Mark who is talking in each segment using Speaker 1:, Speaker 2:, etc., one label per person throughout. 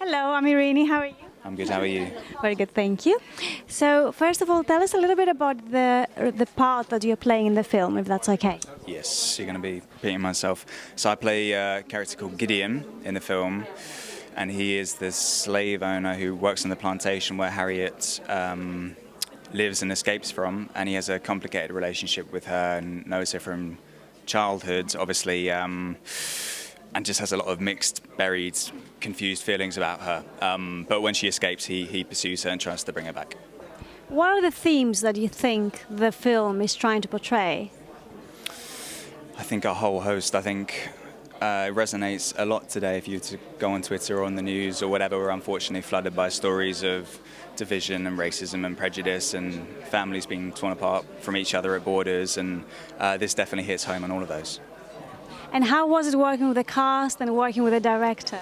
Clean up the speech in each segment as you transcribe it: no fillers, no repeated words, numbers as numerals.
Speaker 1: Hello, I'm Eirini. How are you?
Speaker 2: I'm good, how are you?
Speaker 1: Very good, thank you. So, first of all, tell us a little bit about the part that you're playing in the film, if that's okay.
Speaker 2: Yes, you're going to be repeating myself. So I play a character called Gideon in the film, and he is this slave owner who works on the plantation where Harriet lives and escapes from, and he has a complicated relationship with her and knows her from childhood, obviously, and just has a lot of mixed, buried, confused feelings about her. But when she escapes, he pursues her and tries to bring her back.
Speaker 1: What are the themes that you think the film is trying to portray?
Speaker 2: I think a whole host. I think it resonates a lot today. If you were to go on Twitter or on the news or whatever, we're unfortunately flooded by stories of division and racism and prejudice and families being torn apart from each other at borders, and this definitely hits home on all of those.
Speaker 1: And how was it working with the cast and working with the director?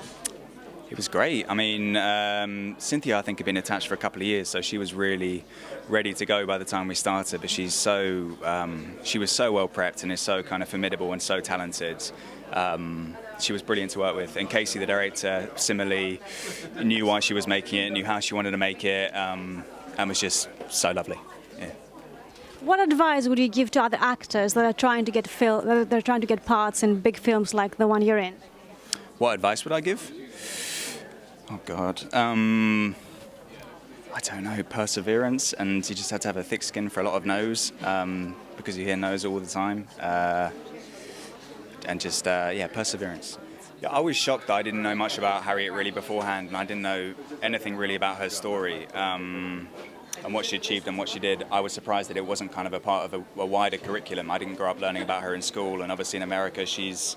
Speaker 2: It was great. I mean, Cynthia, I think, had been attached for a couple of years, so she was really ready to go by the time we started. But she was so well prepped and is so kind of formidable and so talented. She was brilliant to work with. And Casey, the director, similarly knew why she was making it, knew how she wanted to make it, and was just so lovely. Yeah.
Speaker 1: What advice would you give to other actors that are trying to get parts in big films like the one you're in?
Speaker 2: What advice would I give? Oh God, I don't know. Perseverance, and you just have to have a thick skin for a lot of no's, because you hear no's all the time, and just perseverance. Yeah, I was shocked that I didn't know much about Harriet really beforehand, and I didn't know anything really about her story. And what she achieved and what she did. I was surprised that it wasn't kind of a part of a wider curriculum. I didn't grow up learning about her in school, and obviously in America she's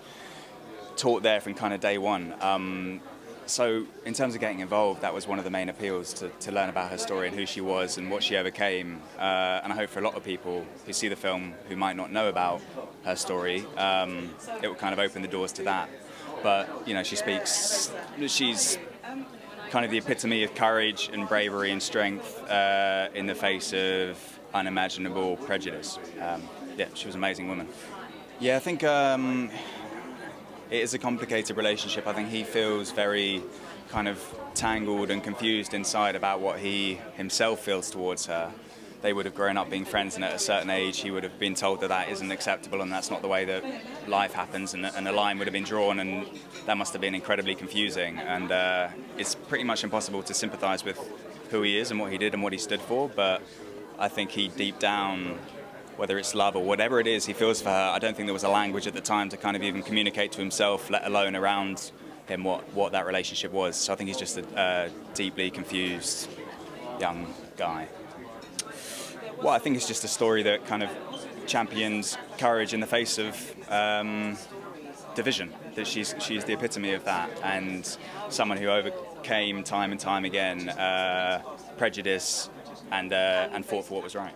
Speaker 2: taught there from kind of day one. So in terms of getting involved, that was one of the main appeals, to learn about her story and who she was and what she overcame. And I hope for a lot of people who see the film who might not know about her story, it will kind of open the doors to that. But, you know, she's kind of the epitome of courage and bravery and strength in the face of unimaginable prejudice. She was an amazing woman. Yeah, I think it is a complicated relationship. I think he feels very kind of tangled and confused inside about what he himself feels towards her. They would have grown up being friends, and at a certain age he would have been told that that isn't acceptable and that's not the way that life happens, and a line would have been drawn, and that must have been incredibly confusing. And it's pretty much impossible to sympathise with who he is and what he did and what he stood for, but I think he deep down, whether it's love or whatever it is he feels for her, I don't think there was a language at the time to kind of even communicate to himself, let alone around him, what that relationship was. So I think he's just a deeply confused young guy. Well, I think it's just a story that kind of champions courage in the face of division. That she's the epitome of that, and someone who overcame time and time again prejudice and fought for what was right.